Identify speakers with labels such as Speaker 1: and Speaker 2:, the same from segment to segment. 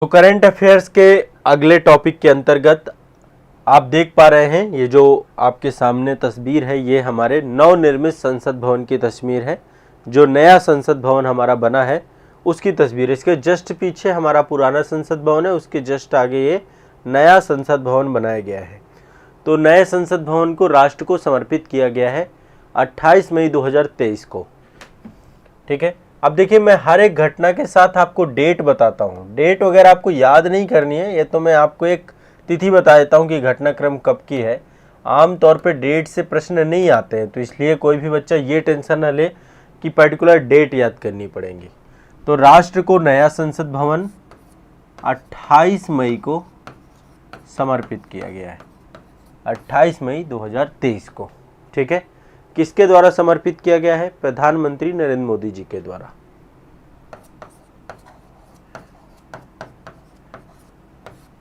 Speaker 1: तो current affairs के अगले टॉपिक के अंतर्गत आप देख पा रहे हैं, ये जो आपके सामने तस्वीर है ये हमारे नवनिर्मित संसद भवन की तस्वीर है। जो नया संसद भवन हमारा बना है उसकी तस्वीर। इसके जस्ट पीछे हमारा पुराना संसद भवन है, उसके जस्ट आगे ये नया संसद भवन बनाया गया है। तो नए संसद भवन को राष्ट्र को समर्पित किया गया है 28 मई 2023 को। ठीक है, अब देखिए मैं हर एक घटना के साथ आपको डेट बताता हूँ। डेट वगैरह आपको याद नहीं करनी है, ये तो मैं आपको एक तिथि बता देता हूँ कि घटनाक्रम कब की है। आमतौर पे डेट से प्रश्न नहीं आते हैं, तो इसलिए कोई भी बच्चा ये टेंशन न ले कि पर्टिकुलर डेट याद करनी पड़ेगी। तो राष्ट्र को नया संसद भवन 28 मई को समर्पित किया गया है, 28 मई 2023 को। ठीक है, किसके द्वारा समर्पित किया गया है? प्रधानमंत्री नरेंद्र मोदी जी के द्वारा।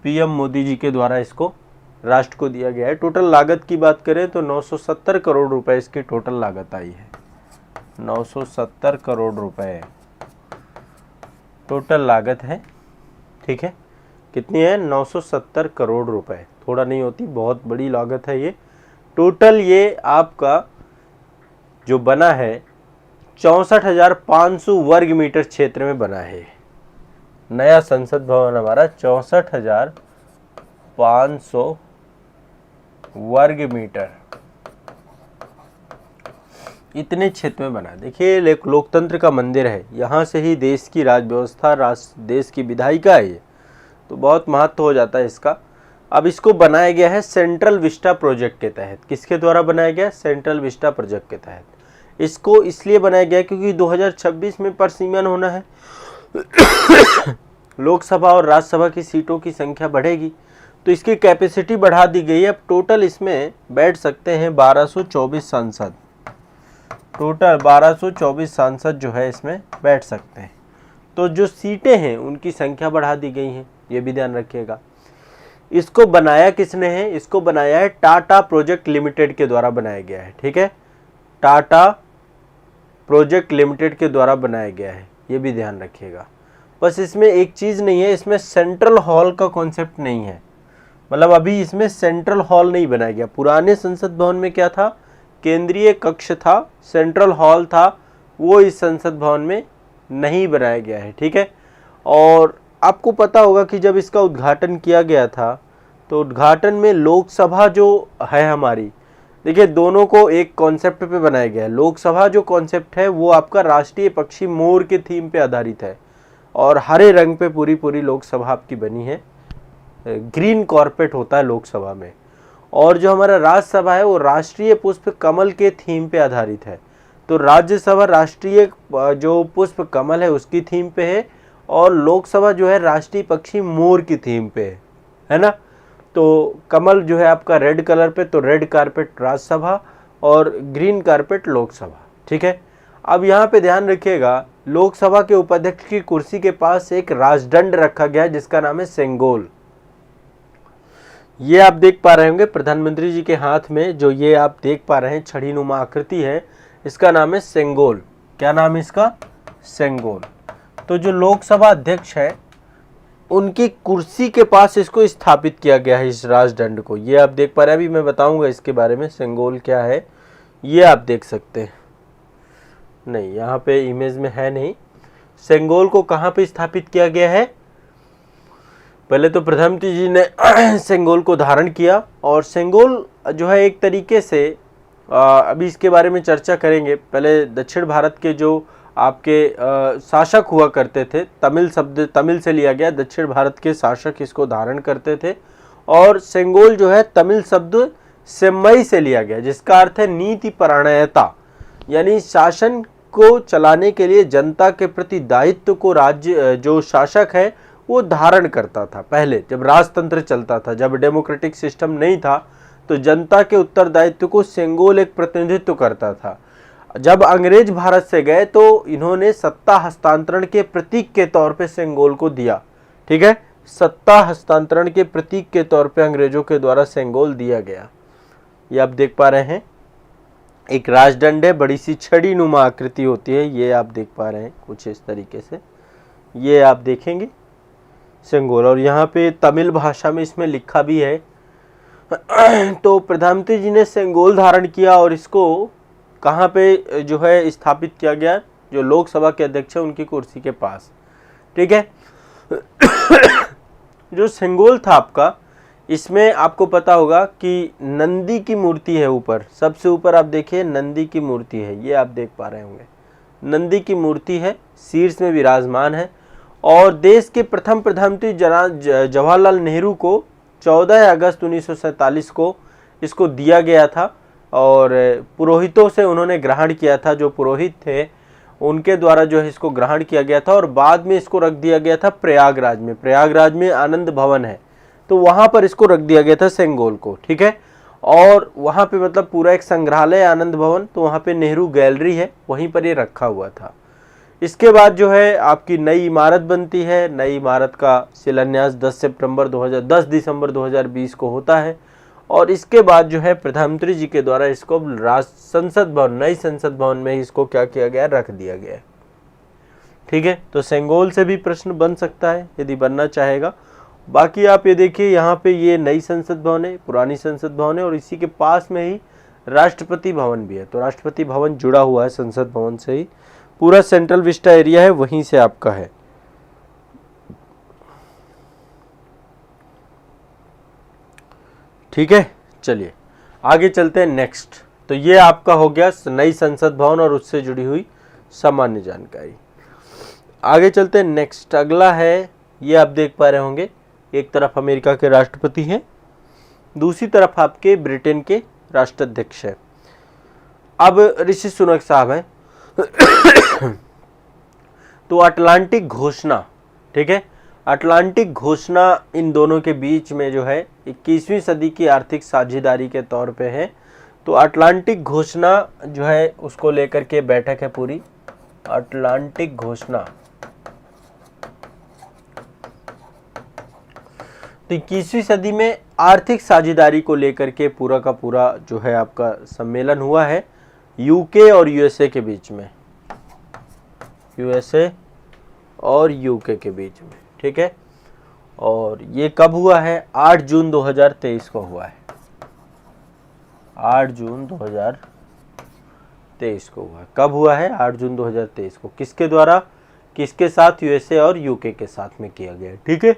Speaker 1: पीएम मोदी जी के द्वारा इसको राष्ट्र को दिया गया है। टोटल लागत की बात करें तो 970 करोड़ रुपए इसकी टोटल लागत आई है। 970 करोड़ रुपए टोटल लागत है। ठीक है, कितनी है? 970 करोड़ रुपए। थोड़ा नहीं होती, बहुत बड़ी लागत है ये। टोटल ये आपका जो बना है 64,500 वर्ग मीटर क्षेत्र में बना है। नया संसद भवन हमारा 64,500 वर्ग मीटर इतने क्षेत्र में बना। देखिए लोकतंत्र का मंदिर है, यहाँ से ही देश की राज व्यवस्था, देश की विधायिका है ये, तो बहुत महत्व हो जाता है इसका। अब इसको बनाया गया है सेंट्रल विस्टा प्रोजेक्ट के तहत। किसके द्वारा बनाया गया? सेंट्रल विस्टा प्रोजेक्ट के तहत। इसको इसलिए बनाया गया क्योंकि 2026 में परिसीमन होना है। लोकसभा और राज्यसभा की सीटों की संख्या बढ़ेगी, तो इसकी कैपेसिटी बढ़ा दी गई है। अब टोटल इसमें बैठ सकते हैं 1224 सांसद। टोटल 1224 सांसद जो है इसमें बैठ सकते हैं। तो जो सीटें हैं उनकी संख्या बढ़ा दी गई हैं, ये भी ध्यान रखिएगा। इसको बनाया किसने है? इसको बनाया है टाटा प्रोजेक्ट लिमिटेड के द्वारा बनाया गया है। ठीक है, टाटा प्रोजेक्ट लिमिटेड के द्वारा बनाया गया है, ये भी ध्यान रखिएगा। बस इसमें एक चीज़ नहीं है, इसमें सेंट्रल हॉल का कॉन्सेप्ट नहीं है। मतलब अभी इसमें सेंट्रल हॉल नहीं बनाया गया। पुराने संसद भवन में क्या था? केंद्रीय कक्ष था, सेंट्रल हॉल था, वो इस संसद भवन में नहीं बनाया गया है। ठीक है, और आपको पता होगा कि जब इसका उद्घाटन किया गया था तो उद्घाटन में लोकसभा जो है हमारी, देखिए दोनों को एक कॉन्सेप्ट पे बनाया गया है। लोकसभा जो कॉन्सेप्ट है वो आपका राष्ट्रीय पक्षी मोर के थीम पे आधारित है और हरे रंग पे पूरी लोकसभा आपकी बनी है। ग्रीन कॉर्पेट होता है लोकसभा में। और जो हमारा राज्यसभा है वो राष्ट्रीय पुष्प कमल के थीम पे आधारित है। तो राज्यसभा राष्ट्रीय जो पुष्प कमल है उसकी थीम पे है, और लोकसभा जो है राष्ट्रीय पक्षी मोर की थीम पे है ना। तो कमल जो है आपका रेड कलर पे, तो रेड कारपेट राज्यसभा और ग्रीन कारपेट लोकसभा। ठीक है, अब यहाँ पे ध्यान रखिएगा, लोकसभा के उपाध्यक्ष की कुर्सी के पास एक राजदंड रखा गया है जिसका नाम है सेंगोल। ये आप देख पा रहे होंगे प्रधानमंत्री जी के हाथ में, जो ये आप देख पा रहे हैं छड़ी नुमा आकृति है, इसका नाम है सेंगोल। क्या नाम है इसका? सेंगोल। तो जो लोकसभा अध्यक्ष है उनकी कुर्सी के पास इसको स्थापित किया गया है, इस राजदंड को। ये आप देख पा रहे हैं, अभी मैं बताऊंगा इसके बारे में सेंगोल क्या है, ये आप देख सकते हैं। नहीं, यहाँ पे इमेज में है नहीं। सेंगोल को कहाँ पे स्थापित किया गया है? पहले तो प्रधानमंत्री जी ने सेंगोल को धारण किया, और सेंगोल जो है एक तरीके से अभी इसके बारे में चर्चा करेंगे। पहले दक्षिण भारत के जो आपके शासक हुआ करते थे, तमिल शब्द तमिल से लिया गया, दक्षिण भारत के शासक इसको धारण करते थे। और सेंगोल जो है तमिल शब्द सेम्मई से लिया गया, जिसका अर्थ है नीति परायणता, यानी शासन को चलाने के लिए जनता के प्रति दायित्व को राज्य जो शासक है वो धारण करता था। पहले जब राजतंत्र चलता था, जब डेमोक्रेटिक सिस्टम नहीं था, तो जनता के उत्तरदायित्व को सेंगोल एक प्रतिनिधित्व करता था। जब अंग्रेज भारत से गए तो इन्होंने सत्ता हस्तांतरण के प्रतीक के तौर पे सेंगोल को दिया। ठीक है, सत्ता हस्तांतरण के प्रतीक के तौर पे अंग्रेजों के द्वारा सेंगोल दिया गया। ये आप देख पा रहे हैं, एक राजदंड है, बड़ी सी छड़ी नुमा आकृति होती है, ये आप देख पा रहे हैं कुछ इस तरीके से। ये आप देखेंगे, सेंगोल, और यहाँ पे तमिल भाषा में इसमें लिखा भी है। तो प्रधानमंत्री जी ने सेंगोल धारण किया और इसको कहाँ पे जो है स्थापित किया गया, जो लोकसभा के अध्यक्ष है उनकी कुर्सी के पास, ठीक है। जो सेंगोल था आपका, इसमें आपको पता होगा कि नंदी की मूर्ति है ऊपर, सबसे ऊपर आप देखिए नंदी की मूर्ति है, ये आप देख पा रहे होंगे, नंदी की मूर्ति है, शीर्ष में विराजमान है। और देश के प्रथम प्रधानमंत्री जवाहरलाल नेहरू को 14 अगस्त 1947 को इसको दिया गया था और पुरोहितों से उन्होंने ग्रहण किया था, जो पुरोहित थे उनके द्वारा जो है इसको ग्रहण किया गया था। और बाद में इसको रख दिया गया था प्रयागराज में आनंद भवन है, तो वहाँ पर इसको रख दिया गया था सेंगोल को, ठीक है। और वहाँ पे मतलब पूरा एक संग्रहालय आनंद भवन, तो वहाँ पे नेहरू गैलरी है, वहीं पर ये रखा हुआ था। इसके बाद जो है आपकी नई इमारत बनती है, नई इमारत का शिलान्यास 10 दिसंबर 2020 को होता है। और इसके बाद जो है प्रधानमंत्री जी के द्वारा इसको संसद भवन, नई संसद भवन में इसको क्या किया गया, रख दिया गया, ठीक है। तो सेंगोल से भी प्रश्न बन सकता है यदि बनना चाहेगा। बाकी आप ये देखिए यहाँ पे ये नई संसद भवन है, पुरानी संसद भवन है, और इसी के पास में ही राष्ट्रपति भवन भी है। तो राष्ट्रपति भवन जुड़ा हुआ है संसद भवन से ही, पूरा सेंट्रल विस्टा एरिया है वहीं से आपका है। ठीक है, चलिए आगे चलते हैं नेक्स्ट। तो ये आपका हो गया नई संसद भवन और उससे जुड़ी हुई सामान्य जानकारी। आगे चलते हैं नेक्स्ट, अगला है, ये आप देख पा रहे होंगे, एक तरफ अमेरिका के राष्ट्रपति हैं, दूसरी तरफ आपके ब्रिटेन के राष्ट्राध्यक्ष हैं। अब ऋषि सुनक साहब हैं। तो अटलांटिक घोषणा, ठीक है, अटलांटिक घोषणा इन दोनों के बीच में जो है 21वीं सदी की आर्थिक साझेदारी के तौर पे है। तो अटलांटिक घोषणा जो है उसको लेकर के बैठक है पूरी, अटलांटिक घोषणा। तो 21वीं सदी में आर्थिक साझेदारी को लेकर के पूरा का पूरा जो है आपका सम्मेलन हुआ है यूके और यूएसए के बीच में, यूएसए और यूके के बीच में, ठीक है। और ये कब हुआ है, 8 जून 2023 को हुआ है, 8 जून 2023 को हुआ है। कब हुआ है, 8 जून 2023 को। किसके द्वारा, किसके साथ, यूएसए और यूके के साथ में किया गया है, ठीक है।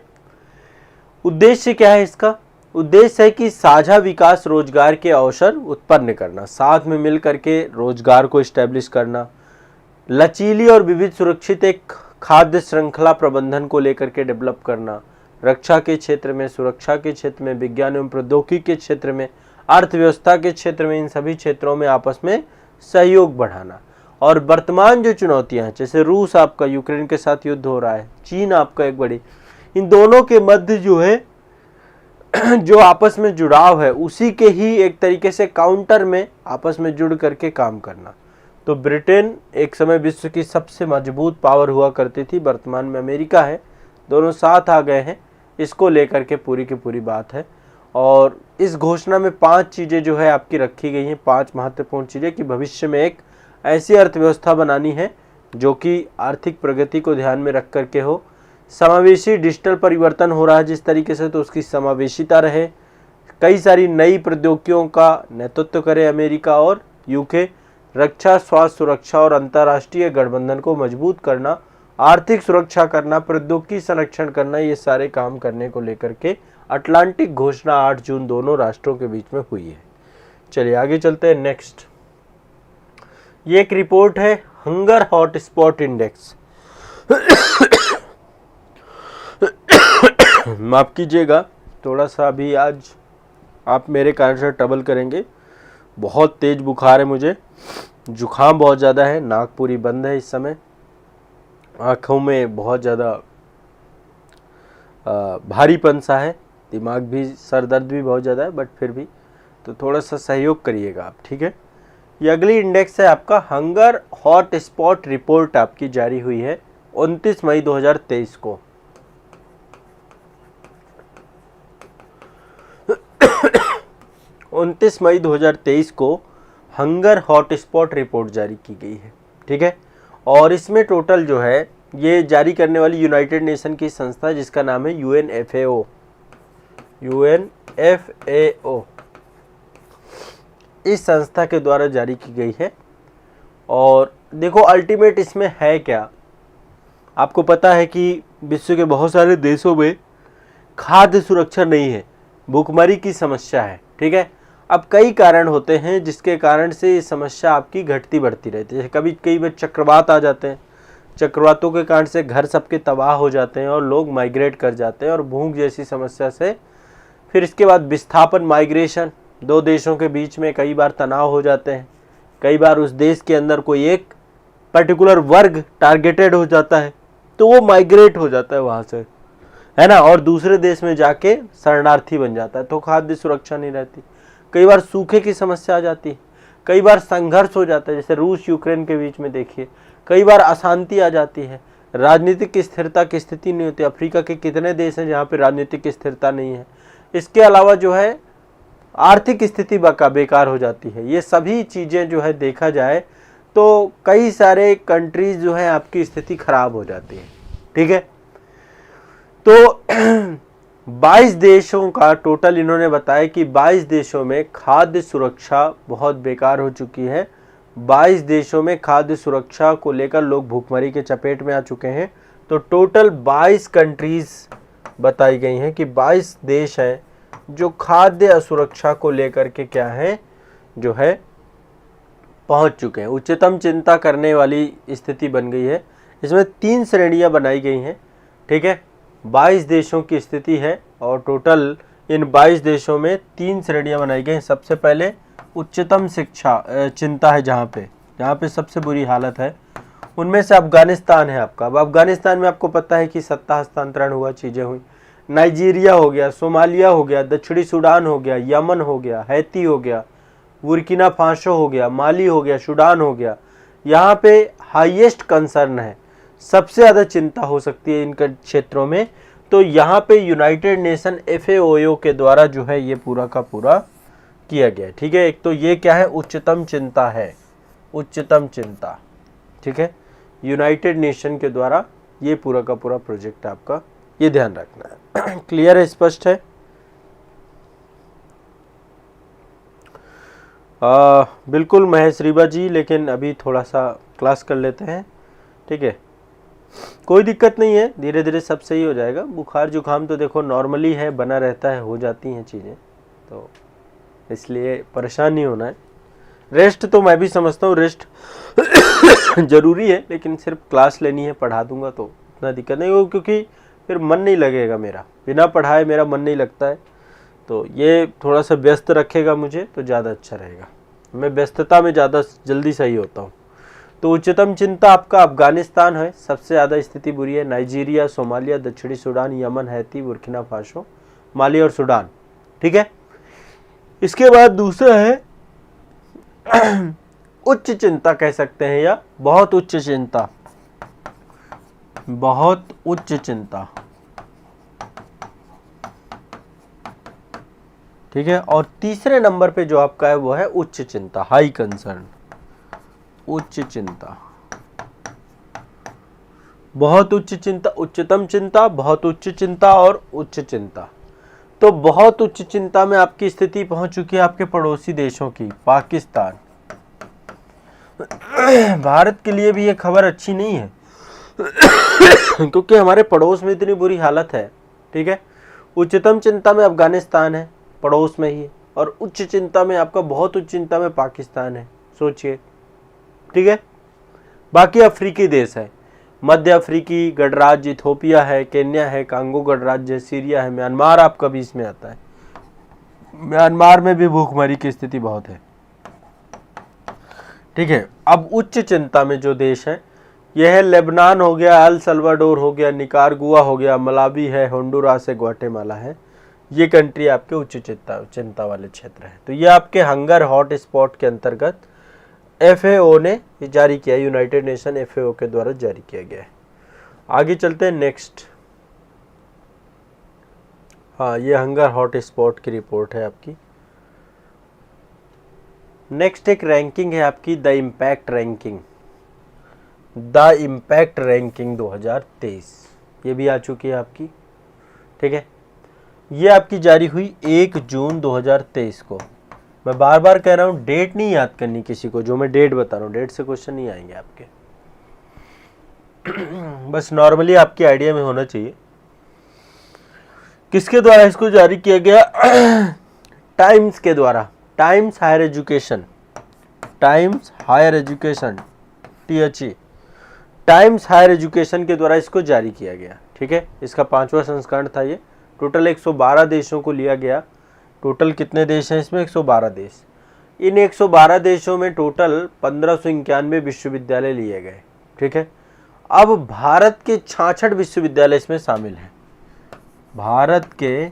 Speaker 1: उद्देश्य क्या है इसका, उद्देश्य है कि साझा विकास रोजगार के अवसर उत्पन्न करना, साथ में मिलकर के रोजगार को इस्टेब्लिश करना, लचीली और विविध सुरक्षित एक खाद्य श्रृंखला प्रबंधन को लेकर के डेवलप करना, रक्षा के क्षेत्र में, सुरक्षा के क्षेत्र में, विज्ञान एवं प्रौद्योगिकी के क्षेत्र में, अर्थव्यवस्था के क्षेत्र में, इन सभी क्षेत्रों में आपस में सहयोग बढ़ाना। और वर्तमान जो चुनौतियां हैं, जैसे रूस आपका यूक्रेन के साथ युद्ध हो रहा है, चीन आपका एक बड़ी, इन दोनों के मध्य जो है जो आपस में जुड़ाव है उसी के ही एक तरीके से काउंटर में आपस में जुड़ करके काम करना। तो ब्रिटेन एक समय विश्व की सबसे मजबूत पावर हुआ करती थी, वर्तमान में अमेरिका है, दोनों साथ आ गए हैं, इसको लेकर के पूरी की पूरी बात है। और इस घोषणा में 5 चीज़ें जो है आपकी रखी गई हैं, 5 महत्वपूर्ण चीज़ें कि भविष्य में एक ऐसी अर्थव्यवस्था बनानी है जो कि आर्थिक प्रगति को ध्यान में रख करके हो, समावेशी डिजिटल परिवर्तन हो रहा है जिस तरीके से, तो उसकी समावेशिता रहे, कई सारी नई प्रौद्योगिकियों का नेतृत्व करे अमेरिका और यूके, रक्षा, स्वास्थ्य सुरक्षा और अंतर्राष्ट्रीय गठबंधन को मजबूत करना, आर्थिक सुरक्षा करना, प्रौद्योगिकी संरक्षण करना, ये सारे काम करने को लेकर के अटलांटिक घोषणा 8 जून दोनों राष्ट्रों के बीच में हुई है। चलिए आगे चलते हैं नेक्स्ट। ये एक रिपोर्ट है हंगर हॉटस्पॉट इंडेक्स। माफ कीजिएगा, थोड़ा सा अभी आज आप मेरे कारण से ट्रबल करेंगे, बहुत तेज बुखार है मुझे, जुखाम बहुत ज़्यादा है, नाक पूरी बंद है इस समय, आँखों में बहुत ज़्यादा भारीपन सा है, दिमाग भी, सर दर्द भी बहुत ज़्यादा है, बट फिर भी तो थोड़ा सा सहयोग करिएगा आप, ठीक है। ये अगली इंडेक्स है आपका हंगर हॉट स्पॉट रिपोर्ट, आपकी जारी हुई है 29 मई 2023 को। 29 मई 2023 को हंगर हॉटस्पॉट रिपोर्ट जारी की गई है, ठीक है। और इसमें टोटल जो है ये जारी करने वाली यूनाइटेड नेशन की संस्था है जिसका नाम है UNFAO। UNFAO इस संस्था के द्वारा जारी की गई है। और देखो अल्टीमेट इसमें है क्या, आपको पता है कि विश्व के बहुत सारे देशों में खाद्य सुरक्षा नहीं है, भूखमरी की समस्या है। ठीक है, अब कई कारण होते हैं जिसके कारण से ये समस्या आपकी घटती बढ़ती रहती है। कभी कई बार चक्रवात आ जाते हैं, चक्रवातों के कारण से घर सबके तबाह हो जाते हैं और लोग माइग्रेट कर जाते हैं और भूख जैसी समस्या से फिर इसके बाद विस्थापन माइग्रेशन, दो देशों के बीच में कई बार तनाव हो जाते हैं, कई बार उस देश के अंदर कोई एक पर्टिकुलर वर्ग टारगेटेड हो जाता है तो वो माइग्रेट हो जाता है वहाँ से, है ना, और दूसरे देश में जाके शरणार्थी बन जाता है, तो खाद्य सुरक्षा नहीं रहती। कई बार सूखे की समस्या आ जाती है, कई बार संघर्ष हो जाता है, जैसे रूस यूक्रेन के बीच में देखिए, कई बार अशांति आ जाती है, राजनीतिक स्थिरता की स्थिति नहीं होती। अफ्रीका के कितने देश हैं जहाँ पे राजनीतिक स्थिरता नहीं है। इसके अलावा जो है आर्थिक स्थिति बेकार हो जाती है। ये सभी चीज़ें जो है देखा जाए तो कई सारे कंट्रीज जो है आपकी स्थिति खराब हो जाती है। ठीक है, तो 22 देशों का टोटल इन्होंने बताया कि 22 देशों में खाद्य सुरक्षा बहुत बेकार हो चुकी है। 22 देशों में खाद्य सुरक्षा को लेकर लोग भूखमरी के चपेट में आ चुके हैं। तो टोटल 22 कंट्रीज बताई गई हैं कि 22 देश हैं जो खाद्य असुरक्षा को लेकर के क्या है जो है पहुंच चुके हैं। उच्चतम चिंता करने वाली स्थिति बन गई है। इसमें 3 श्रेणियां बनाई गई हैं। ठीक है, 22 देशों की स्थिति है और टोटल इन 22 देशों में 3 श्रेणियां बनाई गई हैं। सबसे पहले उच्चतम चिंता है, जहाँ पे सबसे बुरी हालत है, उनमें से अफगानिस्तान है आपका। अब अफगानिस्तान में आपको पता है कि सत्ता हस्तांतरण हुआ, चीज़ें हुई। नाइजीरिया हो गया, सोमालिया हो गया, दक्षिणी सूडान हो गया, यमन हो गया, हैती हो गया, बुर्किना फासो हो गया, माली हो गया, सूडान हो गया। यहाँ पे हाईएस्ट कंसर्न है, सबसे ज़्यादा चिंता हो सकती है इन क्षेत्रों में। तो यहाँ पे यूनाइटेड नेशन FAO के द्वारा जो है ये पूरा का पूरा किया गया है। ठीक है, एक तो ये क्या है, उच्चतम चिंता है, उच्चतम चिंता। ठीक है, यूनाइटेड नेशन के द्वारा ये पूरा का पूरा प्रोजेक्ट आपका, ये ध्यान रखना है। क्लियर है, स्पष्ट है? बिल्कुल महेश रीबा जी, लेकिन अभी थोड़ा सा क्लास कर लेते हैं। ठीक है, कोई दिक्कत नहीं है, धीरे धीरे सब सही हो जाएगा। बुखार जुकाम तो देखो नॉर्मली है, बना रहता है, हो जाती हैं चीज़ें, तो इसलिए परेशान नहीं होना है। रेस्ट तो मैं भी समझता हूँ रेस्ट ज़रूरी है, लेकिन सिर्फ क्लास लेनी है, पढ़ा दूंगा तो इतना दिक्कत नहीं होगी, क्योंकि फिर मन नहीं लगेगा मेरा, बिना पढ़ाए मेरा मन नहीं लगता है। तो ये थोड़ा सा व्यस्त रखेगा मुझे तो ज़्यादा अच्छा रहेगा, मैं व्यस्तता में ज़्यादा जल्दी सही होता हूँ। तो उच्चतम चिंता आपका अफगानिस्तान है, सबसे ज़्यादा स्थिति बुरी है। नाइजीरिया, सोमालिया, दक्षिणी Sudan, Yemen, Haiti, Burkina Faso, Mali और सूडान। ठीक है, इसके बाद दूसरा है उच्च चिंता कह सकते हैं, या बहुत उच्च चिंता, बहुत उच्च चिंता। ठीक है, और तीसरे नंबर पे जो आपका है वो है उच्च चिंता, हाई कंसर्न, उच्च चिंता, बहुत उच्च चिंता, उच्चतम चिंता, बहुत उच्च चिंता और उच्च चिंता। तो बहुत उच्च चिंता में आपकी स्थिति पहुंच चुकी है आपके पड़ोसी देशों की, पाकिस्तान। भारत के लिए भी ये खबर अच्छी नहीं है क्योंकि हमारे पड़ोस में इतनी बुरी हालत है। ठीक है, उच्चतम चिंता में अफगानिस्तान है, पड़ोस में ही है, और उच्च चिंता में आपका, बहुत उच्च चिंता में पाकिस्तान है, सोचिए। ठीक है, बाकी अफ्रीकी देश है, मध्य अफ्रीकी गणराज्य इथोपिया है, केन्या है, कांगो गणराज्य है, सीरिया है, म्यांमार आपका भी इसमें आता है। म्यांमार में भी भूखमरी की स्थिति बहुत है। ठीक है, अब उच्च चिंता में जो देश है यह है लेबनान हो गया, एल सल्वाडोर हो गया, निकारागुआ हो गया, मलावी है, होंडुरास है, ग्वाटेमाला है। ये कंट्री आपके उच्च चिंता वाले क्षेत्र है। तो ये आपके हंगर हॉट स्पॉट के अंतर्गत FAO ने जारी किया, यूनाइटेड नेशन FAO के द्वारा जारी किया गया है। आगे चलते हैं नेक्स्ट। हाँ, ये हंगर हॉट स्पॉट की रिपोर्ट है आपकी। नेक्स्ट एक रैंकिंग है आपकी, the impact ranking. The impact ranking 2023, ये भी आ चुकी है आपकी। ठीक है, ये आपकी जारी हुई 1 जून 2023 को। मैं बार बार कह रहा हूँ डेट नहीं याद करनी किसी को, जो मैं डेट बता रहा हूँ डेट से क्वेश्चन नहीं आएंगे आपके। बस नॉर्मली आपके आइडिया में होना चाहिए। किसके द्वारा इसको जारी किया गया? टाइम्स के द्वारा, Times Higher Education, Times Higher Education, THE, Times Higher Education के द्वारा इसको जारी किया गया। ठीक है, इसका 5वां संस्करण था ये। टोटल 112 देशों को लिया गया। टोटल कितने देश हैं इसमें? 112 देश। इन 112 देशों में टोटल 1591 विश्वविद्यालय लिए गए। ठीक है, अब भारत के 66 विश्वविद्यालय इसमें शामिल हैं। भारत के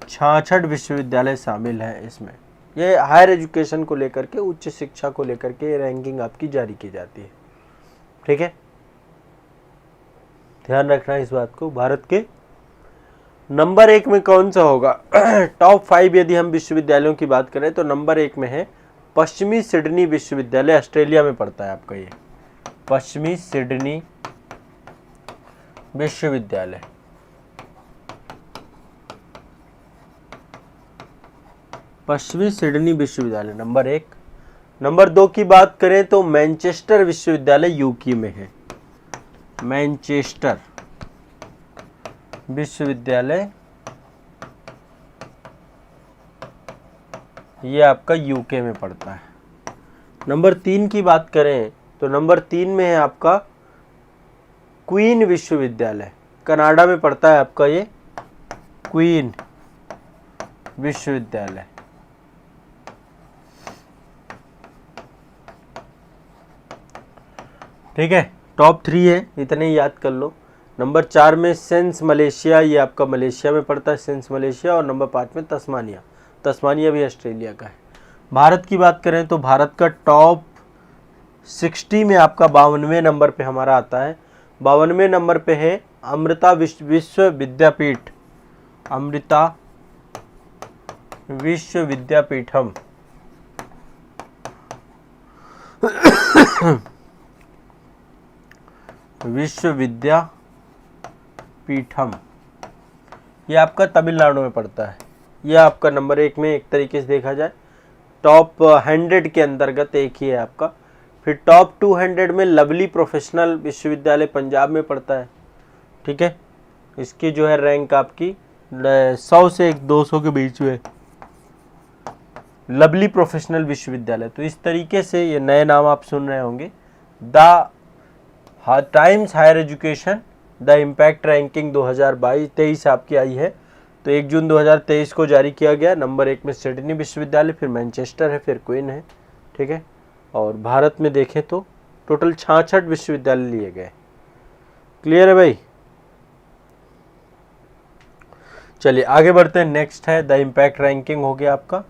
Speaker 1: 66 विश्वविद्यालय शामिल हैं इसमें। ये हायर एजुकेशन को लेकर के, उच्च शिक्षा को लेकर के रैंकिंग आपकी जारी की जाती है। ठीक है, ध्यान रखना इस बात को। भारत के नंबर 1 में कौन सा होगा? टॉप 5 यदि हम विश्वविद्यालयों की बात करें तो नंबर 1 में है पश्चिमी सिडनी विश्वविद्यालय, ऑस्ट्रेलिया में पड़ता है आपका ये पश्चिमी सिडनी विश्वविद्यालय। पश्चिमी सिडनी विश्वविद्यालय नंबर 1। नंबर 2 की बात करें तो मैनचेस्टर विश्वविद्यालय यूके में है। मैनचेस्टर विश्वविद्यालय ये आपका यूके में पड़ता है। नंबर 3 की बात करें तो नंबर 3 में है आपका क्वीन विश्वविद्यालय, कनाडा में पड़ता है आपका ये क्वीन विश्वविद्यालय। ठीक है, टॉप 3 है, इतने ही याद कर लो। नंबर 4 में सेंस मलेशिया, ये आपका मलेशिया में पड़ता है सेंस मलेशिया। और नंबर 5 में तस्मानिया, तस्मानिया भी ऑस्ट्रेलिया का है। भारत की बात करें तो भारत का टॉप 60 में आपका 52वें नंबर पे हमारा आता है। 52वें नंबर पे है अमृता विश्व विद्यापीठ, अमृता विश्व विद्यापीठम। विश्वविद्यापीठम, ये आपका तमिलनाडु में पड़ता है। ये आपका नंबर 1 में एक तरीके से देखा जाए टॉप 100 के अंतर्गत एक ही है आपका। फिर टॉप 200 में लवली प्रोफेशनल विश्वविद्यालय पंजाब में पड़ता है। ठीक है, इसकी जो है रैंक आपकी 100 से 200 के बीच में, लवली प्रोफेशनल विश्वविद्यालय। तो इस तरीके से ये नए नाम आप सुन रहे होंगे। The Times Higher Education the impact ranking 2023 आपकी आई है। तो 1 जून 2023 को जारी किया गया। नंबर 1 में सिडनी विश्वविद्यालय, फिर मैनचेस्टर है, फिर क्वीन है। ठीक है, और भारत में देखें तो टोटल 66 विश्वविद्यालय लिए गए। क्लियर है भाई? चलिए आगे बढ़ते हैं। नेक्स्ट है द इम्पैक्ट रैंकिंग हो गया आपका।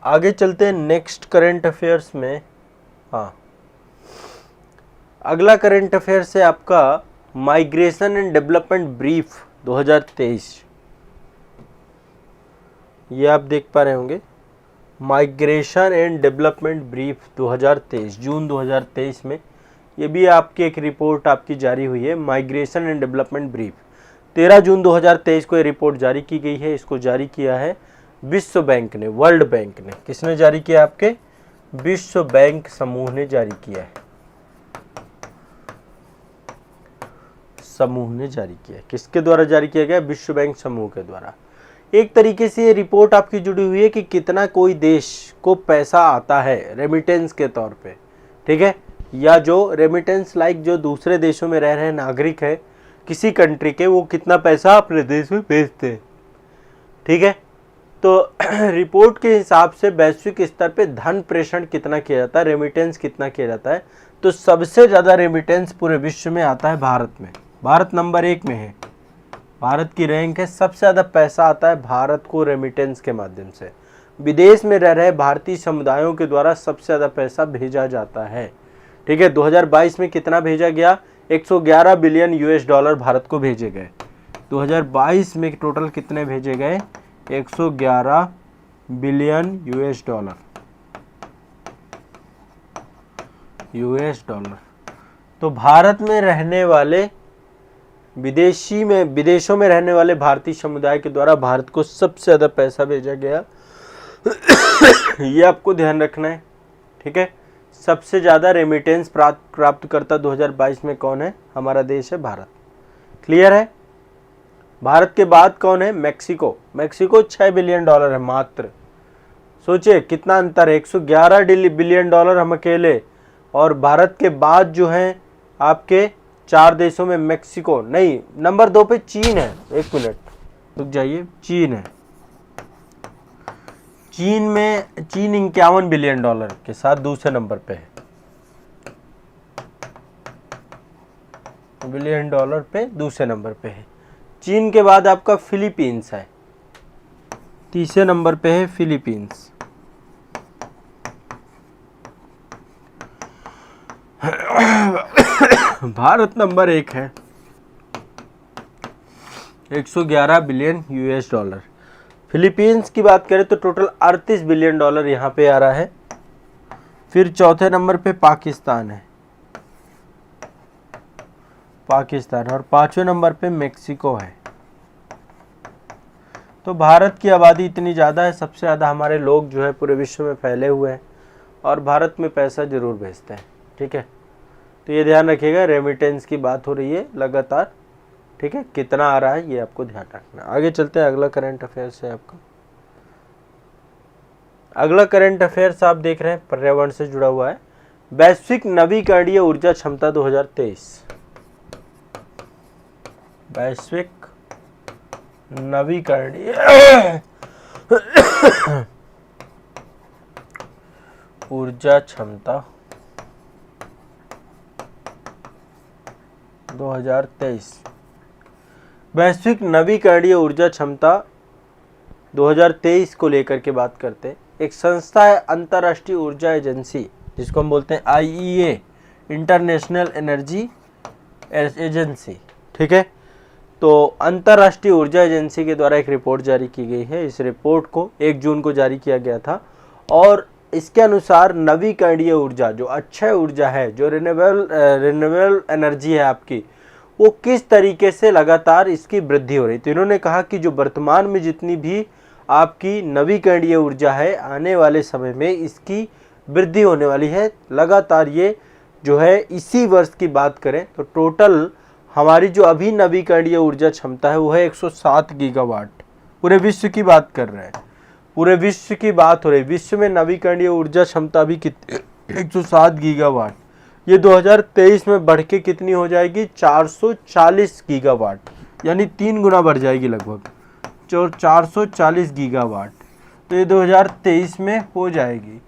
Speaker 1: आगे चलते हैं नेक्स्ट करंट अफेयर्स में। हाँ, अगला करंट अफेयर्स है आपका माइग्रेशन एंड डेवलपमेंट ब्रीफ 2023। ये आप देख पा रहे होंगे, माइग्रेशन एंड डेवलपमेंट ब्रीफ 2023, जून 2023 में ये भी आपकी एक रिपोर्ट आपकी जारी हुई है। माइग्रेशन एंड डेवलपमेंट ब्रीफ 13 जून 2023 को ये रिपोर्ट जारी की गई है। इसको जारी किया है विश्व बैंक ने, वर्ल्ड बैंक ने। किसने जारी किया? आपके विश्व बैंक समूह ने जारी किया है। समूह ने जारी किया। किसके द्वारा जारी किया गया? विश्व बैंक समूह के द्वारा। एक तरीके से ये रिपोर्ट आपकी जुड़ी हुई है कि कितना कोई देश को पैसा आता है रेमिटेंस के तौर पे। ठीक है, या जो रेमिटेंस लाइक जो दूसरे देशों में रह रहे नागरिक है किसी कंट्री के, वो कितना पैसा अपने देश में भेजते हैं। ठीक है, तो रिपोर्ट के हिसाब से वैश्विक स्तर पे धन प्रेषण कितना किया जाता है, रेमिटेंस कितना किया जाता है, तो सबसे ज़्यादा रेमिटेंस पूरे विश्व में आता है भारत में। भारत नंबर 1 में है, भारत की रैंक है। सबसे ज़्यादा पैसा आता है भारत को रेमिटेंस के माध्यम से। विदेश में रह रहे भारतीय समुदायों के द्वारा सबसे ज़्यादा पैसा भेजा जाता है। ठीक है, 2022 में कितना भेजा गया? 111 बिलियन $, भारत को भेजे गए। 2022 में टोटल कितने भेजे गए? 111 बिलियन $। तो भारत में रहने वाले विदेशों में रहने वाले भारतीय समुदाय के द्वारा भारत को सबसे ज़्यादा पैसा भेजा गया ये आपको ध्यान रखना है, ठीक है। सबसे ज़्यादा रेमिटेंस प्राप्तकर्ता 2022 में कौन है? हमारा देश है भारत। क्लियर है? भारत के बाद कौन है? मैक्सिको। मैक्सिको $6 बिलियन है मात्र। सोचिए कितना अंतर है, $111 बिलियन हम अकेले, और भारत के बाद जो है आपके 4 देशों में मैक्सिको नहीं, नंबर 2 पे चीन है। 1 मिनट रुक जाइए, चीन है। चीन 51 बिलियन डॉलर के साथ दूसरे नंबर पे है, बिलियन डॉलर पे दूसरे नंबर पे है। चीन के बाद आपका फिलीपींस है, तीसरे नंबर पे है फिलीपींस। भारत नंबर 1 है, 111 बिलियन $। फिलीपींस की बात करें तो टोटल $38 बिलियन यहाँ पे आ रहा है। फिर चौथे नंबर पे पाकिस्तान है, और 5वें नंबर पे मैक्सिको है। तो भारत की आबादी इतनी ज़्यादा है, सबसे ज़्यादा हमारे लोग जो है पूरे विश्व में फैले हुए हैं और भारत में पैसा जरूर भेजते हैं, ठीक है। तो ये ध्यान रखिएगा, रेमिटेंस की बात हो रही है लगातार, ठीक है। कितना आ रहा है ये आपको ध्यान रखना। आगे चलते हैं, अगला करंट अफेयर्स है आपका। अगला करंट अफेयर्स आप देख रहे हैं पर्यावरण से जुड़ा हुआ है। वैश्विक नवीकरणीय ऊर्जा क्षमता 2023। वैश्विक नवीकरणीय ऊर्जा क्षमता 2023। वैश्विक नवीकरणीय ऊर्जा क्षमता 2023 को लेकर के बात करते हैं। एक संस्था है अंतर्राष्ट्रीय ऊर्जा एजेंसी, जिसको हम बोलते हैं IEA, इंटरनेशनल एनर्जी एजेंसी, ठीक है। तो अंतर्राष्ट्रीय ऊर्जा एजेंसी के द्वारा एक रिपोर्ट जारी की गई है। इस रिपोर्ट को 1 जून को जारी किया गया था, और इसके अनुसार नवीकरणीय ऊर्जा, जो अक्षय ऊर्जा है, जो रिन्यूएबल एनर्जी है आपकी, वो किस तरीके से लगातार इसकी वृद्धि हो रही। तो इन्होंने कहा कि जो वर्तमान में जितनी भी आपकी नवीकरणीय ऊर्जा है, आने वाले समय में इसकी वृद्धि होने वाली है लगातार। ये जो है इसी वर्ष की बात करें तो टोटल हमारी जो अभी नवीकरणीय ऊर्जा क्षमता है वो है 107 गीगावाट। पूरे विश्व की बात कर रहे हैं, पूरे विश्व की बात हो रही है। विश्व में नवीकरणीय ऊर्जा क्षमता भी कितनी? 107 गीगावाट। ये 2023 में बढ़ के कितनी हो जाएगी? 440 गीगावाट, यानी 3 गुना बढ़ जाएगी लगभग, 440 गीगावाट। तो ये 2023 में हो जाएगी।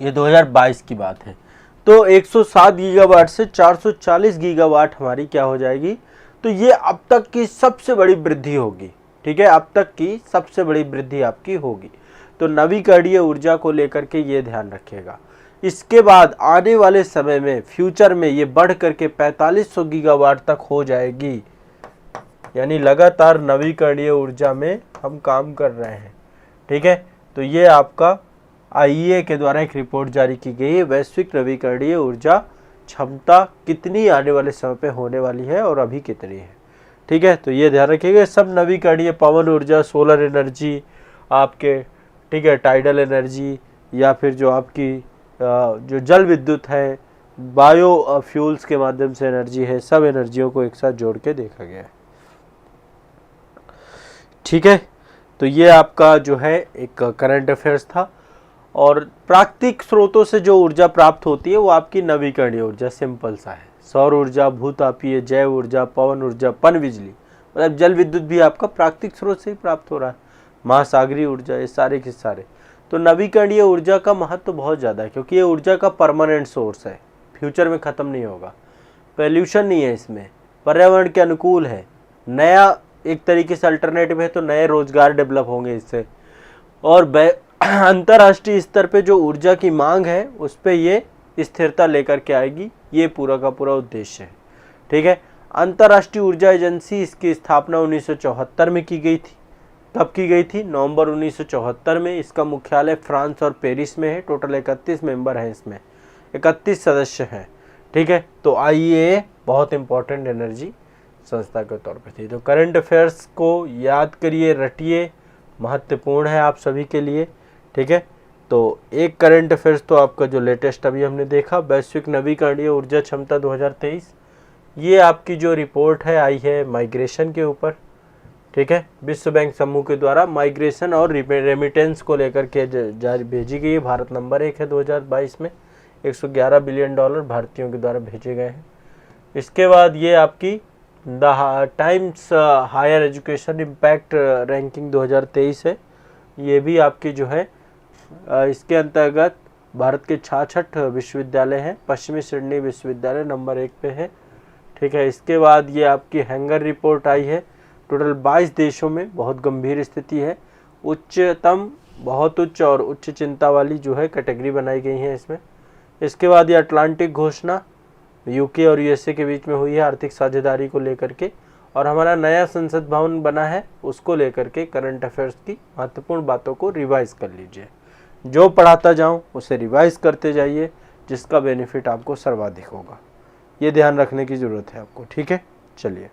Speaker 1: ये 2022 की बात है। तो 107 गीगावाट से 440 गीगावाट हमारी क्या हो जाएगी? तो ये अब तक की सबसे बड़ी वृद्धि होगी, ठीक है। अब तक की सबसे बड़ी वृद्धि आपकी होगी। तो नवीकरणीय ऊर्जा को लेकर के ये ध्यान रखिएगा। इसके बाद आने वाले समय में, फ्यूचर में, ये बढ़ करके 4500 गीगावाट तक हो जाएगी। यानी लगातार नवीकरणीय ऊर्जा में हम काम कर रहे हैं, ठीक है। तो ये आपका IEA के द्वारा एक रिपोर्ट जारी की गई है, वैश्विक नवीकरणीय ऊर्जा क्षमता कितनी आने वाले समय पे होने वाली है और अभी कितनी है, ठीक है। तो ये ध्यान रखिएगा, सब नवीकरणीय, पवन ऊर्जा, सोलर एनर्जी आपके, ठीक है, टाइडल एनर्जी, या फिर जो आपकी जो जल विद्युत है, बायो फ्यूल्स के माध्यम से एनर्जी है, सब एनर्जियों को एक साथ जोड़ के देखा गया है, ठीक है। तो ये आपका जो है एक करंट अफेयर्स था। और प्राकृतिक स्रोतों से जो ऊर्जा प्राप्त होती है वो आपकी नवीकरणीय ऊर्जा, सिंपल सा है। सौर ऊर्जा, भूतापीय, जैव ऊर्जा, पवन ऊर्जा, पनबिजली, मतलब जल विद्युत भी आपका प्राकृतिक स्रोत से ही प्राप्त हो रहा है, महासागरीय ऊर्जा, ये सारे के सारे। तो नवीकरणीय ऊर्जा का महत्व तो बहुत ज़्यादा है, क्योंकि ये ऊर्जा का परमानेंट सोर्स है, फ्यूचर में ख़त्म नहीं होगा, पोल्यूशन नहीं है इसमें, पर्यावरण के अनुकूल है, नया एक तरीके से अल्टरनेटिव है, तो नए रोजगार डेवलप होंगे इससे। और अंतर्राष्ट्रीय स्तर पे जो ऊर्जा की मांग है उस पे ये स्थिरता लेकर के आएगी, ये पूरा का पूरा उद्देश्य है, ठीक है। अंतर्राष्ट्रीय ऊर्जा एजेंसी, इसकी स्थापना 1974 में की गई थी। कब की गई थी? नवंबर 1974 में। इसका मुख्यालय फ्रांस और पेरिस में है। टोटल 31 मेंबर हैं इसमें। 31 सदस्य हैं, ठीक है। तो IEA बहुत इंपॉर्टेंट एनर्जी संस्था के तौर पे थी। तो करंट अफेयर्स को याद करिए, रटिए, महत्वपूर्ण है आप सभी के लिए, ठीक है। तो एक करंट अफेयर्स तो आपका जो लेटेस्ट अभी हमने देखा, वैश्विक नवीकरणीय ऊर्जा क्षमता 2023, ये आपकी जो रिपोर्ट है आई है माइग्रेशन के ऊपर, ठीक है। विश्व बैंक समूह के द्वारा माइग्रेशन और रेमिटेंस को लेकर के भेजी गई है। भारत नंबर 1 है 2022 में, $111 बिलियन भारतीयों के द्वारा भेजे गए हैं। इसके बाद ये आपकी the Times Higher Education impact ranking 2023 है। ये भी आपकी जो है इसके अंतर्गत भारत के 66 विश्वविद्यालय हैं। पश्चिमी सिडनी विश्वविद्यालय नंबर 1 पे है, ठीक है। इसके बाद ये आपकी हैंगर रिपोर्ट आई है। टोटल 22 देशों में बहुत गंभीर स्थिति है। उच्चतम, बहुत उच्च और उच्च चिंता वाली जो है कैटेगरी बनाई गई है इसमें। इसके बाद ये अटलांटिक घोषणा UK और USA के बीच में हुई है आर्थिक साझेदारी को लेकर के, और हमारा नया संसद भवन बना है, उसको लेकर के करंट अफेयर्स की महत्वपूर्ण बातों को रिवाइज कर लीजिए। जो पढ़ाता जाऊं उसे रिवाइज करते जाइए, जिसका बेनिफिट आपको सर्वाधिक होगा। ये ध्यान रखने की ज़रूरत है आपको, ठीक है। चलिए।